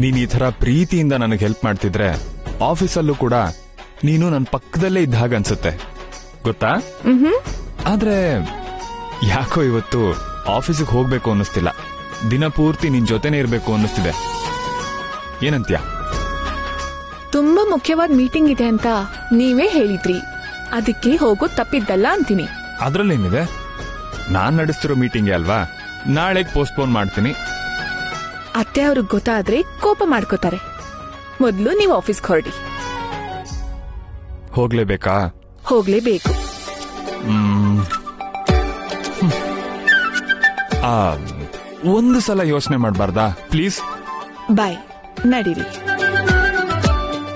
ನೀನ್ ಈ ತರ ಪ್ರೀತಿಯಿಂದ ನನಗೆ ಹೆಲ್ಪ್ ಮಾಡ್ತಿದ್ರೆ ಆಫೀಸಲ್ಲೂ ಕೂಡ ನೀನು ನನ್ನ ಪಕ್ಕದಲ್ಲೇ ಇದ್ದ ಹಾಗೆ ಅನ್ಸುತ್ತೆ ಗೊತ್ತಾ. ಆದ್ರೆ ಯಾಕೋ ಇವತ್ತು ಆಫೀಸಿಗೆ ಹೋಗ್ಬೇಕು ಅನ್ನಿಸ್ತಿಲ್ಲ. ದಿನ ಪೂರ್ತಿ ನಿನ್ ಜೊತೆನೇ ಇರ್ಬೇಕು ಅನ್ನಿಸ್ತಿದೆ. ಏನಂತ್ಯ? ತುಂಬಾ ಮುಖ್ಯವಾದ ಮೀಟಿಂಗ್ ಇದೆ ಅಂತ ನೀವೇ ಹೇಳಿದ್ರಿ, ಅದಕ್ಕೆ ಹೋಗೋದ್ ತಪ್ಪಿದ್ದಲ್ಲ ಅಂತೀನಿ. ಅದ್ರಲ್ಲೇನಿದೆ, ನಾನ್ ನಡೆಸ್ತಿರೋ ಮೀಟಿಂಗ್ ಅಲ್ವಾ, ನಾಳೆಗ್ ಪೋಸ್ಟ್ಪೋನ್ ಮಾಡ್ತೀನಿ. ಅತ್ತೆ ಅವ್ರಿಗೆ ಗೊತ್ತಾದ್ರೆ ಕೋಪ ಮಾಡ್ಕೋತಾರೆ. ಮೊದ್ಲು ನೀವು ಆಫೀಸ್ಗೆ ಹೊರಡಿ. ಹೋಗ್ಲೇಬೇಕಾ? ಹೋಗ್ಲೇಬೇಕು. ಒಂದು ಸಲ ಯೋಚನೆ ಮಾಡ್ಬಾರ್ದಾ ಪ್ಲೀಸ್? ಬಾಯ್, ನಡೀರಿ.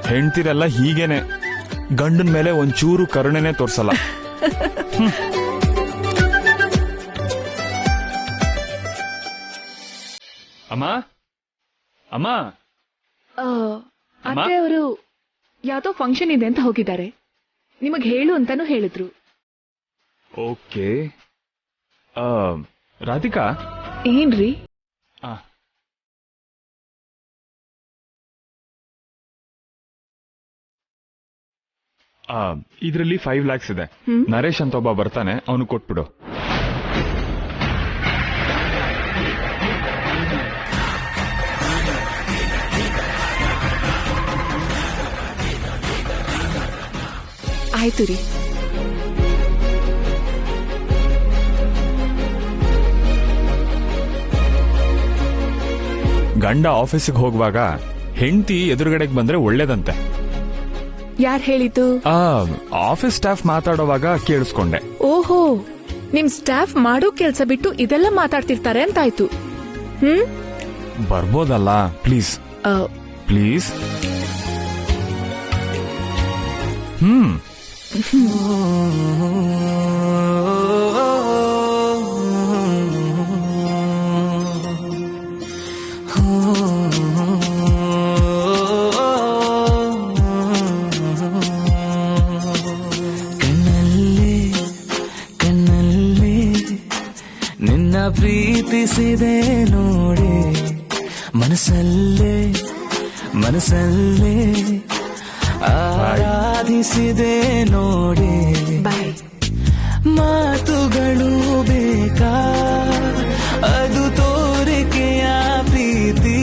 ಹೆಂಡ್ತಿರೆಲ್ಲ ಹೀಗೇನೆ, ಗಂಡನ ಮೇಲೆ ಒಂಚೂರು ಕರುಣೆನೆ ತೋರ್ಸಲ್ಲ. ಅಮ್ಮ ಅಮ್ಮ, ಅತ್ತೆ ಅವರು ಯಾವ್ದೋ ಫಂಕ್ಷನ್ ಇದೆ ಅಂತ ಹೋಗಿದ್ದಾರೆ. ನಿಮಗ್ ಹೇಳು ಅಂತಾನು ಹೇಳಿದ್ರು. ಓಕೆ. ರಾಧಿಕಾ, ಏನ್ರಿ? ಇದ್ರಲ್ಲಿ 5 lakhs ಇದೆ. ನರೇಶ್ ಅಂತ ಒಬ್ಬ ಬರ್ತಾನೆ, ಅವನು ಕೊಟ್ಬಿಡು. ಆಯ್ತು ರೀ. ಗಂಡ ಆಫೀಸಿಗೆ ಹೋಗುವಾಗ ಹೆಂಡತಿ ಎದುರುಗಡೆಗೆ ಬಂದ್ರೆ ಒಳ್ಳೇದಂತೆ. ಯಾರ್ ಹೇಳಿದ್ದು? ಆಫೀಸ್ ಸ್ಟಾಫ್ ಮಾತಾಡೋವಾಗ ಕೇಳಿಸ್ಕೊಂಡೆ. ಓಹೋ, ನಿಮ್ ಸ್ಟಾಫ್ ಮಾಡೋ ಕೆಲ್ಸ ಬಿಟ್ಟು ಇದೆಲ್ಲ ಮಾತಾಡ್ತಿರ್ತಾರೆ ಅಂತಾಯ್ತು. ಬರ್ಬೋದಲ್ಲ ಪ್ಲೀಸ್ ಪ್ಲೀಸ್? ಪ್ರೀತಿಸಿದೆ ನೋಡಿ, ಮನಸ್ಸಲ್ಲೇ ಮನಸ್ಸಲ್ಲೇ ಆರಾಧಿಸಿದೆ ನೋಡಿ. ಮಾತುಗಳು ಬೇಕಾ, ಅದು ತೋರಿಕೆಯ ಪ್ರೀತಿ.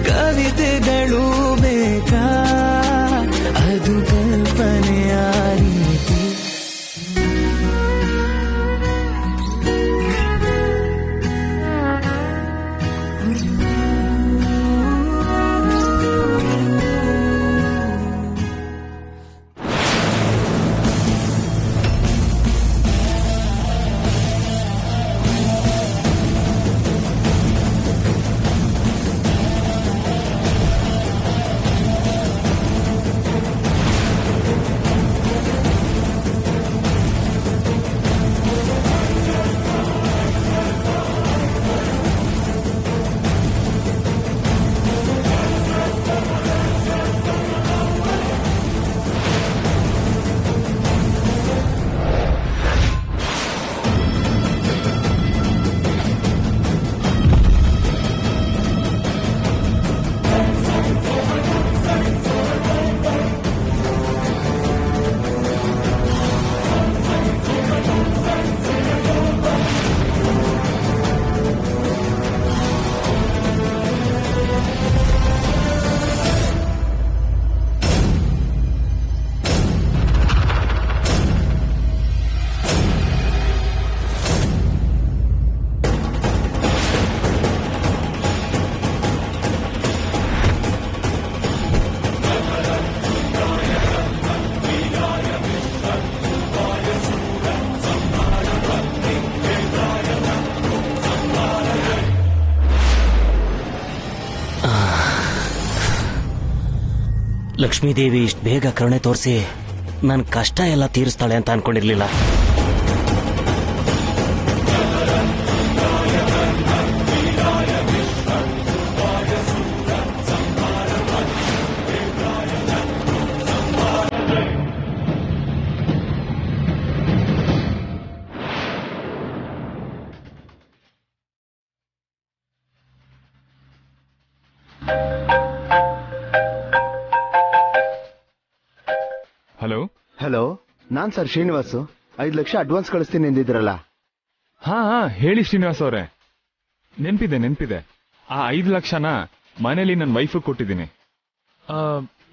ಕವಿತೆಗಳು ಬೇಕಾ, ಅದು ಕಲ್ಪನೆಯ ರೀತಿ. ಲಕ್ಷ್ಮೀದೇವಿ ಇಷ್ಟು ಬೇಗ ಕರುಣೆ ತೋರಿಸಿ ನನ್ನ ಕಷ್ಟ ಎಲ್ಲ ತೀರಿಸ್ತಾಳೆ ಅಂತ ಅನ್ಕೊಂಡಿರ್ಲಿಲ್ಲ. ಹಲೋ. ಹಲೋ, ನಾನ್ ಸರ್ ಶ್ರೀನಿವಾಸು. 5 ಲಕ್ಷ ಅಡ್ವಾನ್ಸ್ ಕಳಿಸ್ತೀನಿ ಎಂದಿದ್ರಲ್ಲ. ಹಾ ಹೇಳಿ ಶ್ರೀನಿವಾಸ್ ಅವರೇ. ನೆನ್ಪಿದೆ. ಆ 5 ಲಕ್ಷನ ಮನೇಲಿ ನನ್ನ ವೈಫ್ ಕೊಟ್ಟಿದ್ದೀನಿ.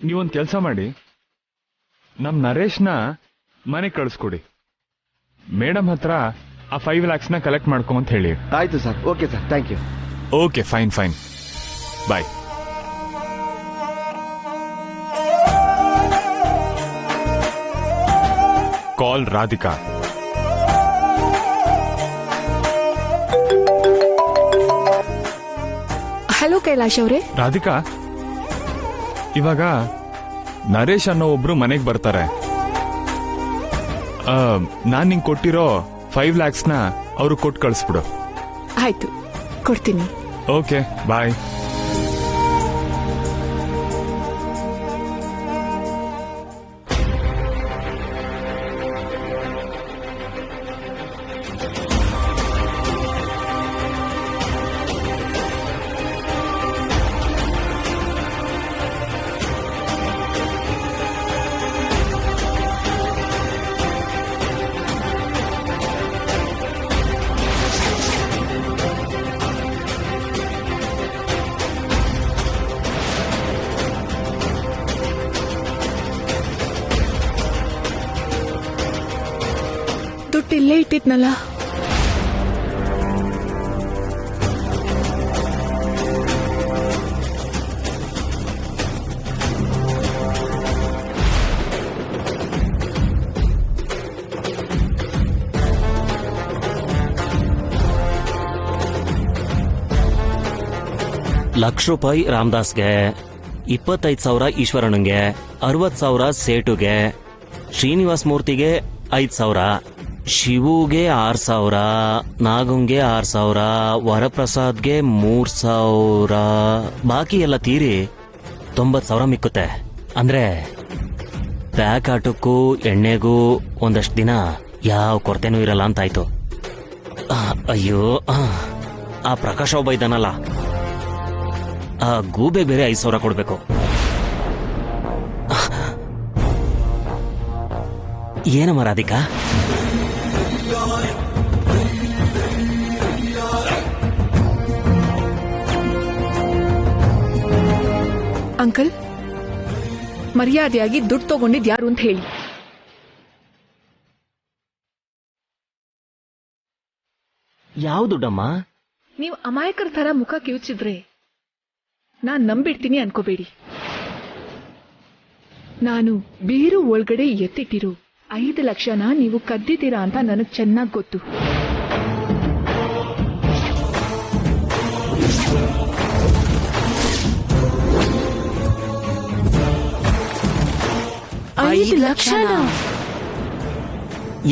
ನೀವೊಂದು ಕೆಲಸ ಮಾಡಿ, ನಮ್ ನರೇಶ್ನ ಮನೆಗೆ ಕಳಿಸ್ಕೊಡಿ. ಮೇಡಮ್ ಹತ್ರ ಆ 5 ಲ್ಯಾಕ್ಸ್ನ ಕಲೆಕ್ಟ್ ಮಾಡ್ಕೊಂತ ಹೇಳಿ. ಆಯ್ತು sir. Okay sir, thank you. Okay, fine. Bye. Call Radhika. Hello Kailash ಅವರೇ. ರಾಧಿಕಾ, ಇವಾಗ ನರೇಶ್ ಅನ್ನೋ ಒಬ್ರು ಮನೆಗೆ ಬರ್ತಾರೆ. ನಾನ್ ನಿಂಗೆ ಕೊಟ್ಟಿರೋ 5 ಲ್ಯಾಕ್ಸ್ನ ಅವ್ರು ಕೊಟ್ಟು ಕಳಿಸ್ಬಿಡು. ಆಯ್ತು, ಕೊಡ್ತೀನಿ. ಓಕೆ, ಬಾಯ್. ದುಡ್ಡು ಇಲ್ಲೇ ಇಟ್ಟಿದ್ನಲ್ಲ. ₹1,00,000 ರಾಮದಾಸ್ಗೆ, 25,000 ಈಶ್ವರಣ್ಣಂಗೆ, 60,000 ಸೇಟುಗೆ, ಶ್ರೀನಿವಾಸ್ ಮೂರ್ತಿಗೆ 5,000, ಶಿವುಗೆ 6,000, ನಾಗುಂಗೆ 6,000, ವರಪ್ರಸಾದ್ಗೆ 3,000. ಬಾಕಿ ಎಲ್ಲ ತೀರಿ 90,000 ಮಿಕ್ಕುತ್ತೆ. ಅಂದ್ರೆ ಪ್ಯಾಕ್ ಆಟಕ್ಕೂ ಎಣ್ಣೆಗೂ ಒಂದಷ್ಟು ದಿನ ಯಾವ ಕೊರತೆನೂ ಇರಲ್ಲ ಅಂತಾಯ್ತು. ಅಯ್ಯೋ, ಆ ಪ್ರಕಾಶ್ ಒಬ್ಬ ಇದ್ದಾನಲ್ಲ, ಆ ಗೂಬೆ ಬೇರೆ 5,000 ಕೊಡ್ಬೇಕು. ಏನಮ್ಮ ರಾಧಿಕಾ? ಅಂಕಲ್, ಮರ್ಯಾದೆಯಾಗಿ ದುಡ್ಡು ತಗೊಂಡಿದ್ ಯಾರು ಅಂತ ಹೇಳಿ. ಯಾವ ದುಡ್ಡಮ್ಮ? ನೀವು ಅಮಾಯಕರ ತರ ಮುಖ ಕಿವುಚಿದ್ರೆ ನಾನ್ ನಂಬಿಡ್ತೀನಿ ಅನ್ಕೋಬೇಡಿ. ನಾನು ಬೀರು ಒಳಗಡೆ ಎತ್ತಿಟ್ಟಿರು 5 ಲಕ್ಷನ ನೀವು ಕದ್ದಿದ್ದೀರಾ ಅಂತ ನನಗ್ ಚೆನ್ನಾಗ್ ಗೊತ್ತು. ಐದು ಲಕ್ಷನಾ?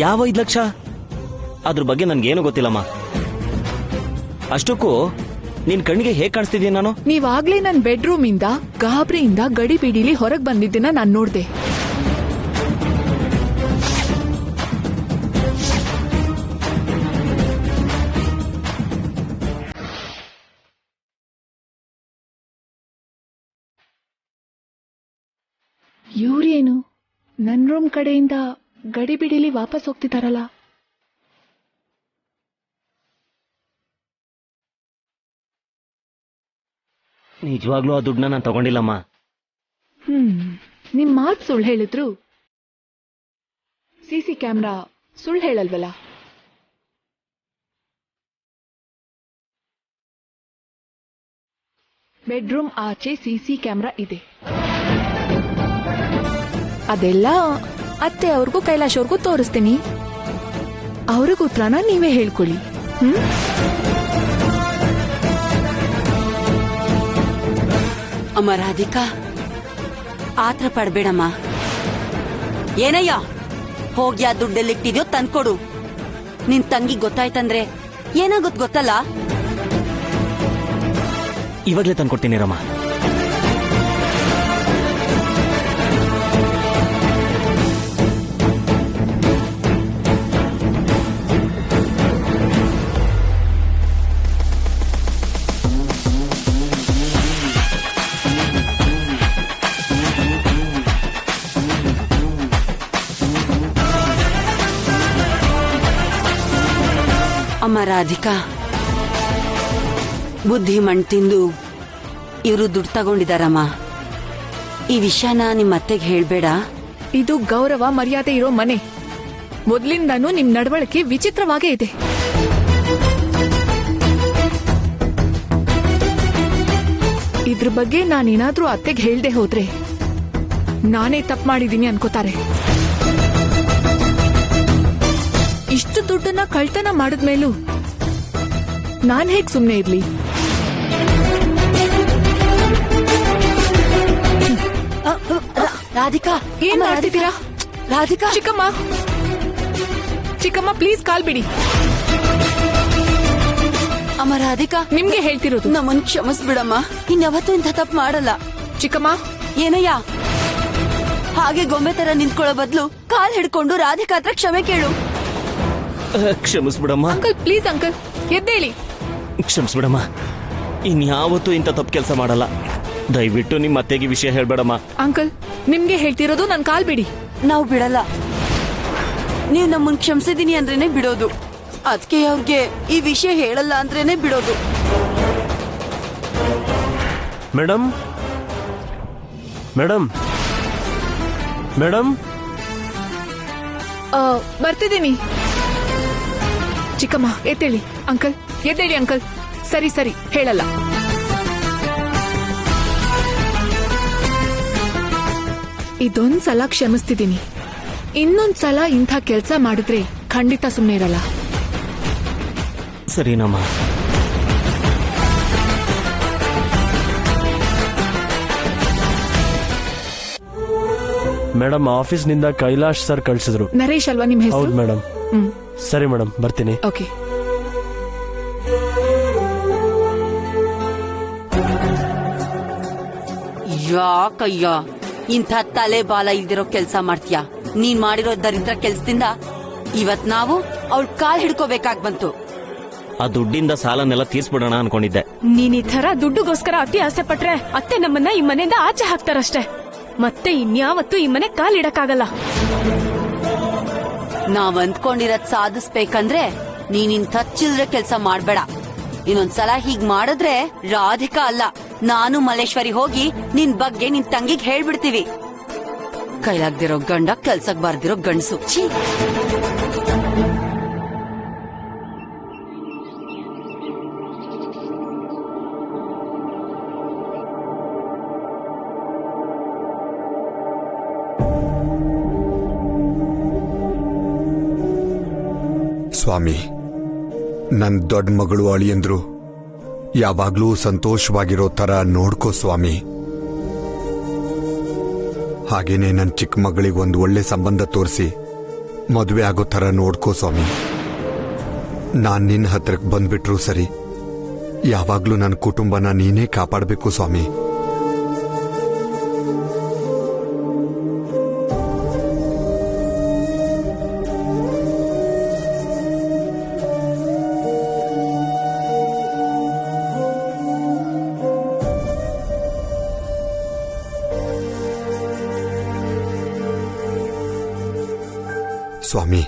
ಯಾವ 5 ಲಕ್ಷ? ಅದ್ರ ಬಗ್ಗೆ ನನ್ಗೇನು ಗೊತ್ತಿಲ್ಲಮ್ಮ. ಅಷ್ಟಕ್ಕೂ ನಿನ್ ಕಣ್ಣಿಗೆ ಹೇಗ್ ಕಾಣಿಸ್ತಿದ್ದೀನಿ ನಾನು? ನೀವಾಗ್ಲೇ ನನ್ ಬೆಡ್ರೂಮ್ ಇಂದ ಗಾಬರಿಯಿಂದ ಗಡಿ ಬಿಡಿಲಿ ಹೊರಗ್ ಬಂದಿದ್ದನ್ನ ನಾನ್ ನೋಡ್ದೆ. ಇವ್ರೇನು ನನ್ ರೂಮ್ ಕಡೆಯಿಂದ ಗಡಿ ಬಿಡಿಲಿ ವಾಪಸ್ ಹೋಗ್ತಿದಾರಲ್ಲ? ನಿಜವಾಗ್ಲೂ ಆ ದುಡ್ಡನ್ನ ನಾನು ತಗೊಂಡಿಲ್ಲಮ್ಮ. ನಿಮ್ ಮಾತ್ ಸುಳ್ಳು ಹೇಳಿದ್ರು ಸಿಸಿ ಕ್ಯಾಮ್ರಾ ಸುಳ್ಳು ಹೇಳಲ್ವಲ್ಲ? ಬೆಡ್ರೂಮ್ ಆಚೆ ಸಿಸಿ ಕ್ಯಾಮ್ರಾ ಇದೆ. ಅದೆಲ್ಲ ಅತ್ತೆ ಅವ್ರಿಗೂ ಕೈಲಾಶ್ ಅವ್ರಿಗೂ ತೋರಿಸ್ತೀನಿ. ಅವ್ರಿಗೂ ಉತ್ತರನ ನೀವೇ ಹೇಳ್ಕೊಳ್ಳಿ. ಅಮ್ಮ ರಾಧಿಕಾ, ಆತ್ರ ಪಡ್ಬೇಡಮ್ಮ. ಏನಯ್ಯ, ಹೋಗಿ ಆ ದುಡ್ಡೆಲ್ಲಿಟ್ಟಿದ್ಯೋ ತಂದ್ಕೊಡು. ನಿನ್ ತಂಗಿ ಗೊತ್ತಾಯ್ತಂದ್ರೆ ಏನಾಗುತ್ತೆ ಗೊತ್ತಲ್ಲ? ಇವಾಗ್ಲೇ ತಂದ್ಕೊಡ್ತೀನಿ ರಮ್ಮ. ಅಮ್ಮ ರಾಧಿಕಾ, ಬುದ್ಧಿ ಮಣ್ ತಿಂದು ಇವರು ದುಡ್ಡು ತಗೊಂಡಿದಾರಮ್ಮ. ಈ ವಿಷಯನ ನಿಮ್ಮ ಅತ್ತೆಗೆ ಹೇಳ್ಬೇಡ. ಇದು ಗೌರವ ಮರ್ಯಾದೆ ಇರೋ ಮನೆ. ಮೊದ್ಲಿಂದಾನು ನಿಮ್ ನಡವಳಿಕೆ ವಿಚಿತ್ರವಾಗೇ ಇದೆ. ಇದ್ರ ಬಗ್ಗೆ ನಾನೇನಾದ್ರೂ ಅತ್ತೆಗೆ ಹೇಳ್ದೆ ಹೋದ್ರೆ ನಾನೇ ತಪ್ಪು ಮಾಡಿದೀನಿ ಅನ್ಕೋತಾರೆ. ಇಷ್ಟು ದುಡ್ಡನ್ನ ಕಳ್ತನ ಮಾಡಿದ್ಮೇಲೂ ನಾನ್ ಹೇಗ್ ಸುಮ್ನೆ ಇರ್ಲಿ? ರಾಧಿಕಾ, ಏನ್ ಮಾಡ್ತಿದ್ದೀರಾ? ರಾಧಿಕಾ, ಚಿಕ್ಕಮ್ಮ, ಚಿಕ್ಕಮ್ಮ ಪ್ಲೀಸ್ ಕಾಲ್ ಬಿಡಿ. ಅಮ್ಮ ರಾಧಿಕಾ, ನಿಮ್ಗೆ ಹೇಳ್ತಿರೋದು. ನಮ್ಮನ್ ಕ್ಷಮಿಸ್ಬಿಡಮ್ಮ. ಇನ್ಯಾವತ್ತೂ ಇಂಥ ತಪ್ಪು ಮಾಡಲ್ಲ. ಚಿಕ್ಕಮ್ಮ, ಏನಯ್ಯ ಹಾಗೆ ಗೊಂಬೆ ತರ ನಿಂತ್ಕೊಳ್ಳೋ ಬದಲು ಕಾಲ್ ಹಿಡ್ಕೊಂಡು ರಾಧಿಕಾ ಹತ್ರ ಕ್ಷಮೆ ಕೇಳು. ಕ್ಷಮಿಸ್ಬಿಡಮ್ಮ. ಅಂಕಲ್ ಪ್ಲೀಸ್ ಅಂಕಲ್, ಎದ್ದೇಳಿ. ಕ್ಷಮಿಸ್ಬಿಡಮ್ಮ. ಇನ್ಯಾವತ್ತೂ ಇಂಥ ತಪ್ಪು ಕೆಲಸ ಮಾಡಲ್ಲ. ದಯವಿಟ್ಟು ನಿಮ್ಮ ಅತ್ತೆಗೆ ವಿಷಯ ಹೇಳ್ಬೇಡಮ್ಮ. ಅಂಕಲ್, ನಿಮ್ಗೆ ಹೇಳ್ತಿರೋದು, ನನ್ ಕಾಲ್ ಬಿಡಿ. ನಾವು ಬಿಡಲ್ಲ. ನೀವ್ ನಮ್ಮನ್ ಕ್ಷಮಿಸಿದೀನಿ ಅಂದ್ರೇನೆ ಬಿಡೋದು. ಅದಕ್ಕೆ ಅವ್ರಿಗೆ ಈ ವಿಷಯ ಹೇಳಲ್ಲ ಅಂದ್ರೇನೆ ಬಿಡೋದು. ಮೇಡಮ್, ಮೇಡಮ್, ಮೇಡಮ್, ಬರ್ತಿದ್ದೀನಿ. ಚಿಕ್ಕಮ್ಮ ಎದ್ದೇಳಿ. ಅಂಕಲ್ ಎದ್ದೇಳಿ ಅಂಕಲ್. ಸರಿ ಸರಿ, ಹೇಳಲ್ಲ. ಇದೊಂದ್ಸಲ ಕ್ಷಮಿಸ್ತಿದ್ದೀನಿ. ಇನ್ನೊಂದ್ಸಲ ಇಂಥ ಕೆಲ್ಸ ಮಾಡಿದ್ರೆ ಖಂಡಿತ ಸುಮ್ನೆ ಇರಲ್ಲ. ಸರಿನಮ್ಮ. ಮೇಡಮ್, ಆಫೀಸ್ನಿಂದ ಕೈಲಾಶ್ ಸರ್ ಕಳ್ಸಿದ್ರು. ನರೇಶ್ ಅಲ್ವಾ ನಿಮ್ ಹೆಸರು? ಹೌದು ಮೇಡಮ್. ಸರಿ ಮೇಡಮ್, ಬರ್ತೀನಿ. ಓಕೆ. ಯಾಕಯ್ಯ ಇಂಥ ತಲೆ ಬಾಲ ಇಲ್ದಿರೋ ಕೆಲ್ಸ ಮಾಡ್ತೀಯ? ನೀನ್ ಮಾಡಿರೋ ದರಿದ್ರ ಕೆಲ್ಸದಿಂದ ಇವತ್ ನಾವು ಅವಳ ಕಾಲ್ ಹಿಡ್ಕೋಬೇಕಾಗ್ ಬಂತು. ಆ ದುಡ್ಡಿಂದ ಸಾಲನೆಲ್ಲ ತೀರ್ಸ್ಬಿಡೋಣ ಅನ್ಕೊಂಡಿದ್ದೆ. ನೀನ್ ಈ ತರ ದುಡ್ಡುಗೋಸ್ಕರ ಅತಿ ಆಸೆ ಪಟ್ರೆ ಅತ್ತೆ ನಮ್ಮನ್ನ ಈ ಮನೆಯಿಂದ ಆಚೆ ಹಾಕ್ತಾರಷ್ಟೇ. ಮತ್ತೆ ಇನ್ಯಾವತ್ತೂ ಈ ಮನೆ ಕಾಲಿಡಕ್ಕಾಗಲ್ಲ. ನಾವ್ ಅಂದ್ಕೊಂಡಿರೋದ್ ಸಾಧಿಸ್ಬೇಕಂದ್ರೆ ನೀನ್ ಇಂಥ ಚಿಲ್ರೆ ಕೆಲ್ಸ ಮಾಡ್ಬೇಡ. ಇನ್ನೊಂದ್ಸಲ ಹೀಗ್ ಮಾಡಿದ್ರೆ ರಾಧಿಕಾ ಅಲ್ಲ, ನಾನು ಮಲ್ಲೇಶ್ವರಿ ಹೋಗಿ ನಿನ್ ಬಗ್ಗೆ ನಿನ್ ತಂಗಿಗ್ ಹೇಳ್ಬಿಡ್ತೀವಿ. ಕೈಲಾಗ್ದಿರೋ ಗಂಡ, ಕೆಲ್ಸಕ್ ಬಾರ್ದಿರೋ ಗಂಡ್ಸು. ಛೀ. ಸ್ವಾಮಿ, ನನ್ ದೊಡ್ಡ ಮಗಳು ಅಳಿಯಂದ್ರು ಯಾವಾಗ್ಲೂ ಸಂತೋಷವಾಗಿರೋ ತರ ನೋಡ್ಕೋ ಸ್ವಾಮಿ. ಹಾಗೇನೆ ನನ್ ಚಿಕ್ಕ ಮಗಳಿಗೆ ಒಂದು ಒಳ್ಳೆ ಸಂಬಂಧ ತೋರಿಸಿ ಮದುವೆ ಆಗೋ ತರ ನೋಡ್ಕೋ ಸ್ವಾಮಿ. ನಾನ್ ನಿನ್ನ ಹತ್ರಕ್ ಬಂದ್ಬಿಟ್ರು ಸರಿ, ಯಾವಾಗ್ಲೂ ನನ್ನ ಕುಟುಂಬನ ನೀನೇ ಕಾಪಾಡಬೇಕು ಸ್ವಾಮಿ. ಸ್ವಾಮಿ,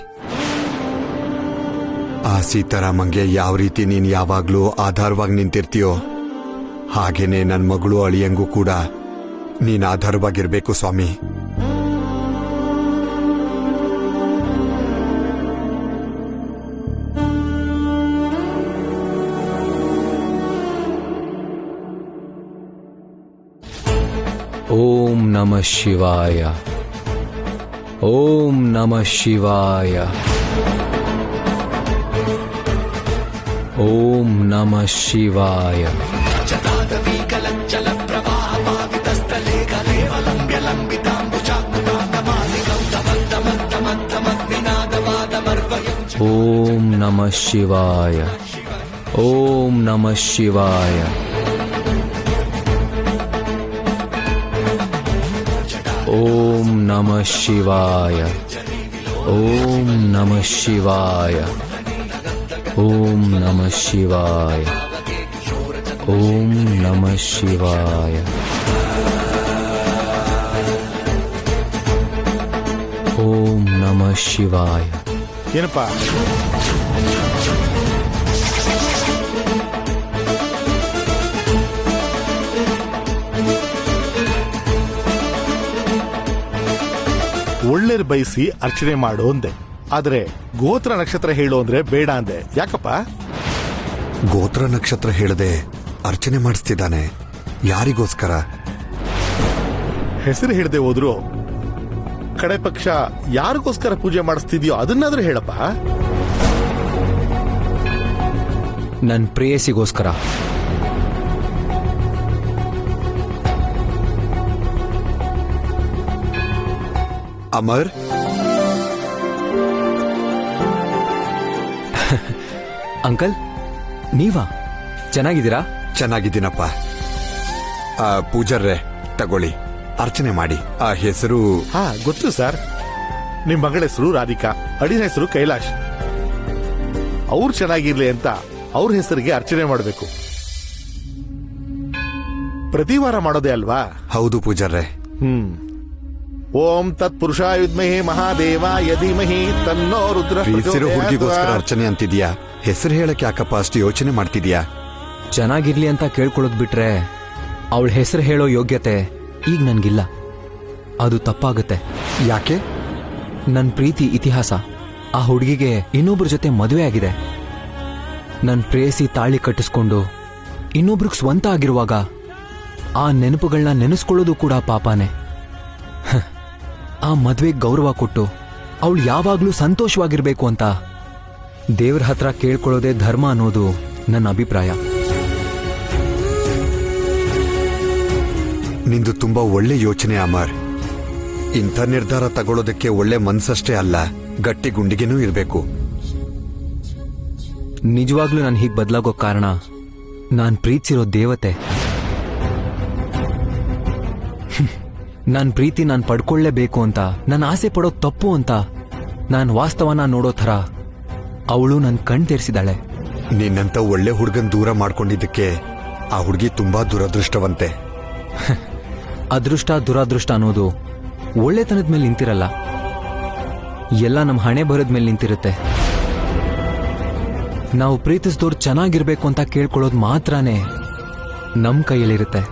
ಆ ಸೀತಾರಾಮಂಗೆ ಯಾವ ರೀತಿ ನೀನ್ ಯಾವಾಗ್ಲೂ ಆಧಾರವಾಗಿ ನಿಂತಿರ್ತೀಯೋ ಹಾಗೇನೆ ನನ್ ಮಗಳು ಅಳಿಯಂಗೂ ಕೂಡ ನೀನ್ ಆಧಾರವಾಗಿರ್ಬೇಕು ಸ್ವಾಮಿ. ಓಂ ನಮಃ ಶಿವಾಯ. ಓಂ ನಮಃ ಶಿವಾಯ. ಓಂ ನಮಃ ಶಿವಾಯ. ಓಂ ನಮಃ ಶಿವಾಯ. ಓಂ ನಮಃ ಶಿವಾಯ. ಓಂ ನಮಃ ಶಿವಾಯ. ಓಂ ನಮಃ ಶಿವಾಯ. ಓಂ ನಮಃ ಶಿವಾಯ. ಓಂ ನಮಃ ಶಿವಾಯ. ಓಂ ನಮಃ ಶಿವಾಯ. ಏನಪ್ಪ ಒಳ್ಳೇದು ಬಯಸಿ ಅರ್ಚನೆ ಮಾಡು ಅಂದೆ, ಆದ್ರೆ ಗೋತ್ರ ನಕ್ಷತ್ರ ಹೇಳು ಅಂದ್ರೆ ಬೇಡ ಅಂದೆ. ಯಾಕಪ್ಪ? ಗೋತ್ರ ನಕ್ಷತ್ರ ಹೇಳದೆ ಅರ್ಚನೆ ಮಾಡಿಸ್ತಿದ್ದಾನೆ. ಯಾರಿಗೋಸ್ಕರ? ಹೆಸರು ಹೇಳದೆ ಹೋದ್ರು ಕಡೆ ಪಕ್ಷ ಯಾರಿಗೋಸ್ಕರ ಪೂಜೆ ಮಾಡಿಸ್ತಿದ್ಯೋ ಅದನ್ನಾದ್ರೂ ಹೇಳಪ್ಪ. ನನ್ ಪ್ರೇಯಸಿಗೋಸ್ಕರ. ಅಮರ್, ಅಂಕಲ್ ನೀವಾ? ಚೆನ್ನಾಗಿದ್ದೀರಾ? ಚೆನ್ನಾಗಿದ್ದೀನಪ್ಪ. ಪೂಜಾರ್ರೆ ತಗೊಳ್ಳಿ, ಅರ್ಚನೆ ಮಾಡಿ. ಆ ಹೆಸರು? ಹಾ ಗೊತ್ತು ಸರ್. ನಿಮ್ ಮಗಳ ಹೆಸರು ರಾಧಿಕಾ, ಅಡಿನ ಹೆಸರು ಕೈಲಾಶ್. ಅವ್ರು ಚೆನ್ನಾಗಿರ್ಲಿ ಅಂತ ಅವ್ರ ಹೆಸರಿಗೆ ಅರ್ಚನೆ ಮಾಡಬೇಕು. ಪ್ರತಿ ವಾರ ಮಾಡೋದೇ ಅಲ್ವಾ? ಹೌದು ಪೂಜಾರ್ರೆ. ಓಂ ತತ್ ಪುರುಷಾಯುದ್ಮಹಿ ಮಹಾದೇವಾಯ ಧೀಮಹಿ ತನ್ನೋ ರುದ್ರ. ಪ್ರೀತಿಸಿರೋ ಹುಡುಗಿಗೋಸ್ಕರ ಅರ್ಚನೆ ಅಂತಿದ್ಯಾ? ಹೆಸರು ಹೇಳಕ್ ಯಾಕಪ್ಪ ಅಷ್ಟು ಯೋಚನೆ ಮಾಡ್ತಿದ್ಯಾ? ಚೆನ್ನಾಗಿರ್ಲಿ ಅಂತ ಕೇಳ್ಕೊಳ್ಳೋದ್ ಬಿಟ್ರೆ ಅವಳ ಹೆಸರು ಹೇಳೋ ಯೋಗ್ಯತೆ ಈಗ ನನ್ಗಿಲ್ಲ. ಅದು ತಪ್ಪಾಗುತ್ತೆ. ಯಾಕೆ? ನನ್ ಪ್ರೀತಿ ಇತಿಹಾಸ. ಆ ಹುಡುಗಿಗೆ ಇನ್ನೊಬ್ರ ಜೊತೆ ಮದುವೆ ಆಗಿದೆ. ನನ್ ಪ್ರೇಯಸಿ ತಾಳಿ ಕಟ್ಟಿಸ್ಕೊಂಡು ಇನ್ನೊಬ್ರಿಗೆ ಸ್ವಂತ ಆಗಿರುವಾಗ ಆ ನೆನಪುಗಳನ್ನ ನೆನೆಸ್ಕೊಳ್ಳೋದು ಕೂಡ ಪಾಪಾನೆ. ಆ ಮದ್ವೆಗೆ ಗೌರವ ಕೊಟ್ಟು ಅವಳು ಯಾವಾಗ್ಲೂ ಸಂತೋಷವಾಗಿರ್ಬೇಕು ಅಂತ ದೇವ್ರ ಹತ್ರ ಕೇಳ್ಕೊಳ್ಳೋದೇ ಧರ್ಮ ಅನ್ನೋದು ನನ್ನ ಅಭಿಪ್ರಾಯ. ನಿಂದು ತುಂಬಾ ಒಳ್ಳೆ ಯೋಚನೆ ಅಮರ್. ಇಂಥ ನಿರ್ಧಾರ ತಗೊಳ್ಳೋದಕ್ಕೆ ಒಳ್ಳೆ ಮನ್ಸಷ್ಟೇ ಅಲ್ಲ, ಗಟ್ಟಿ ಗುಂಡಿಗೆನೂ ಇರಬೇಕು. ನಿಜವಾಗ್ಲೂ ನಾನು ಹೀಗೆ ಬದಲಾಗೋ ಕಾರಣ ನಾನ್ ಪ್ರೀತಿಸಿರೋ ದೇವತೆ. ನಾನ್ ಪ್ರೀತಿ ನಾನ್ ಪಡ್ಕೊಳ್ಳೇಬೇಕು ಅಂತ, ನನ್ನ ಆಸೆ ಪಡೋದ್ ತಪ್ಪು ಅಂತ ನಾನ್ ವಾಸ್ತವನ ನೋಡೋ ಥರ ಅವಳು ನನ್ ಕಣ್ ತೆರೆಸಿದಾಳೆ. ನಿನ್ನಂತ ಒಳ್ಳೆ ಹುಡುಗನ್ ದೂರ ಮಾಡ್ಕೊಂಡಿದ್ದಕ್ಕೆ ಆ ಹುಡುಗಿ ತುಂಬಾ ದುರದೃಷ್ಟವಂತೆ. ಅದೃಷ್ಟ ದುರಾದೃಷ್ಟ ಅನ್ನೋದು ಒಳ್ಳೆತನದ ಮೇಲೆ ನಿಂತಿರಲ್ಲ, ಎಲ್ಲ ನಮ್ಮ ಹಣೆ ಬರೋದ್ ಮೇಲೆ ನಿಂತಿರುತ್ತೆ. ನಾವು ಪ್ರೀತಿಸಿದವ್ರು ಚೆನ್ನಾಗಿರ್ಬೇಕು ಅಂತ ಕೇಳ್ಕೊಳ್ಳೋದು ಮಾತ್ರನೇ ನಮ್ ಕೈಯಲ್ಲಿರುತ್ತೆ.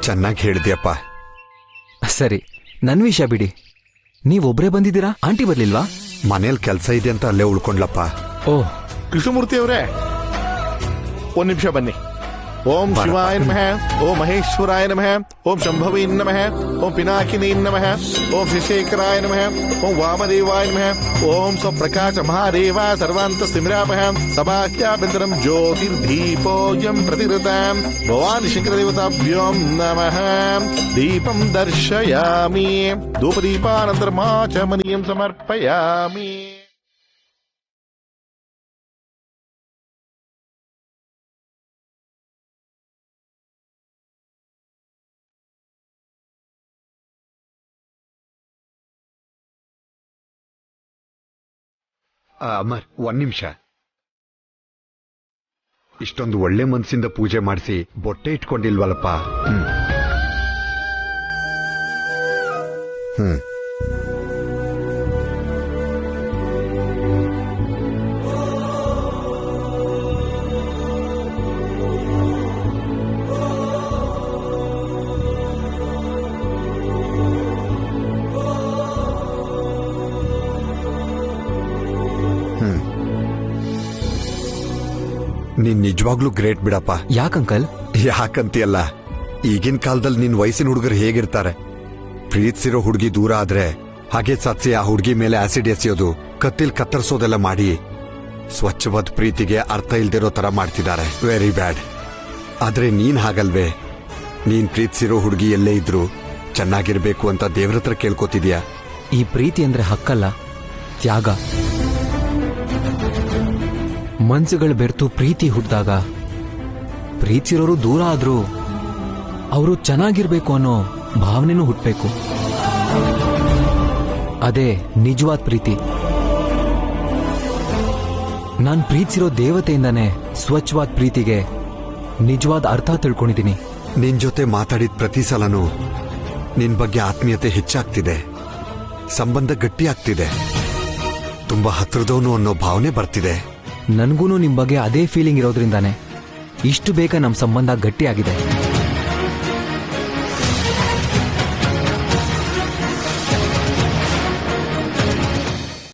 ಚೆನ್ನಾಗಿ ಹೇಳಿದ್ಯಪ್ಪ. ಸರಿ, ನನ್ ವಿಷಯ ಬಿಡಿ. ನೀವೊಬ್ರೇ ಬಂದಿದ್ದೀರಾ? ಆಂಟಿ ಬರ್ಲಿಲ್ವಾ? ಮನೇಲಿ ಕೆಲಸ ಇದೆ ಅಂತ ಅಲ್ಲೇ ಉಳ್ಕೊಂಡ್ಲಪ್ಪ. ಓಹ್, ಕೃಷ್ಣಮೂರ್ತಿ ಅವರೇ ಒಂದ್ ನಿಮಿಷ ಬನ್ನಿ. ಓಂ ಶಿವಾಯ ನಮಃ, ಓಂ ಮಹೇಶ್ವರಾಯ ನಮಃ, ಓಂ ಶಂಭವೇ ನಮಃ, ಓಂ ಪಿನಾಕಿನೇ ನಮಃ, ಓಂ ಶಶೇಖರಾಯ ನಮಃ, ಓಂ ವಾಮದೇವಾಯ ನಮಃ, ಓಂ ಸ್ವಪ್ರಕಾಶ ಮಹಾದೇವ ಸರ್ವಾಂತ ಸ್ಮಿರಾಮಃ. ಸಭಾಖ್ಯಾಭ್ಯಂತರಂ ಜ್ಯೋತಿರ್ದೀಪೋಯಂ ಪ್ರತಿರತಾಂ ಭವಾನಿ ಶಂಕರದೇವತಾಭ್ಯೋಂ ನಮಃ. ದೀಪಂ ದರ್ಶಯಾಮಿ, ಧೂಪದೀಪಾನಂತರಮಾಚಮನೀಯಂ ಸಮರ್ಪಯಾಮಿ. ಅಮರ್, ಒಂದ್ ನಿಮಿಷ. ಇಷ್ಟೊಂದು ಒಳ್ಳೆ ಮನ್ಸಿಂದ ಪೂಜೆ ಮಾಡಿಸಿ ಬೊಟ್ಟೆ ಇಟ್ಕೊಂಡಿಲ್ವಲ್ಲಪ್ಪ. ನೀನ್ ನಿಜವಾಗ್ಲೂ ಗ್ರೇಟ್ ಬಿಡಪ್ಪ. ಯಾಕಂಕಲ್? ಯಾಕಂತಿಯಲ್ಲ, ಈಗಿನ ಕಾಲದಲ್ಲಿ ನಿನ್ ವಯಸ್ಸಿನ ಹುಡುಗರು ಹೇಗಿರ್ತಾರೆ? ಪ್ರೀತಿಸಿರೋ ಹುಡುಗಿ ದೂರ ಆದ್ರೆ ಹಾಗೆ ಸತ್ಸಿ ಆ ಹುಡುಗಿ ಮೇಲೆ ಆಸಿಡ್ ಎಸೆಯೋದು, ಕತ್ತಿಲ್ ಕತ್ತರಿಸೋದೆಲ್ಲ ಮಾಡಿ ಸ್ವಚ್ಛವಾದ ಪ್ರೀತಿಗೆ ಅರ್ಥ ಇಲ್ದಿರೋ ತರ ಮಾಡ್ತಿದ್ದಾರೆ. Very bad. ಆದ್ರೆ ನೀನ್ ಹಾಗಲ್ವೇ? ನೀನ್ ಪ್ರೀತಿಸಿರೋ ಹುಡುಗಿ ಎಲ್ಲೇ ಇದ್ರು ಚೆನ್ನಾಗಿರ್ಬೇಕು ಅಂತ ದೇವ್ರತ್ರ ಕೇಳ್ಕೊತಿದ್ಯಾ. ಈ ಪ್ರೀತಿ ಅಂದ್ರೆ ಹಕ್ಕಲ್ಲ, ತ್ಯಾಗ. ಮನ್ಸುಗಳು ಬೆರೆತು ಪ್ರೀತಿ ಹುಟ್ಟಿದಾಗ ಪ್ರೀತಿಸಿರೋರು ದೂರ ಆದ್ರೂ ಅವರು ಚೆನ್ನಾಗಿರ್ಬೇಕು ಅನ್ನೋ ಭಾವನೆನೂ ಹುಟ್ಟಬೇಕು. ಅದೇ ನಿಜವಾದ ಪ್ರೀತಿ. ನಾನ್ ಪ್ರೀತಿಸಿರೋ ದೇವತೆಯಿಂದಾನೇ ಸ್ವಚ್ಛವಾದ ಪ್ರೀತಿಗೆ ನಿಜವಾದ ಅರ್ಥ ತಿಳ್ಕೊಂಡಿದ್ದೀನಿ. ನಿನ್ ಜೊತೆ ಮಾತಾಡಿದ ಪ್ರತಿ ಸಲನೂ ನಿನ್ ಬಗ್ಗೆ ಆತ್ಮೀಯತೆ ಹೆಚ್ಚಾಗ್ತಿದೆ, ಸಂಬಂಧ ಗಟ್ಟಿ ಆಗ್ತಿದೆ, ತುಂಬಾ ಹತ್ರದವನು ಅನ್ನೋ ಭಾವನೆ ಬರ್ತಿದೆ. ನನ್ಗೂನು ನಿಮ್ ಬಗ್ಗೆ ಅದೇ ಫೀಲಿಂಗ್ ಇರೋದ್ರಿಂದಾನೆ ಇಷ್ಟು ಬೇಗ ನಮ್ ಸಂಬಂಧ ಗಟ್ಟಿಯಾಗಿದೆ.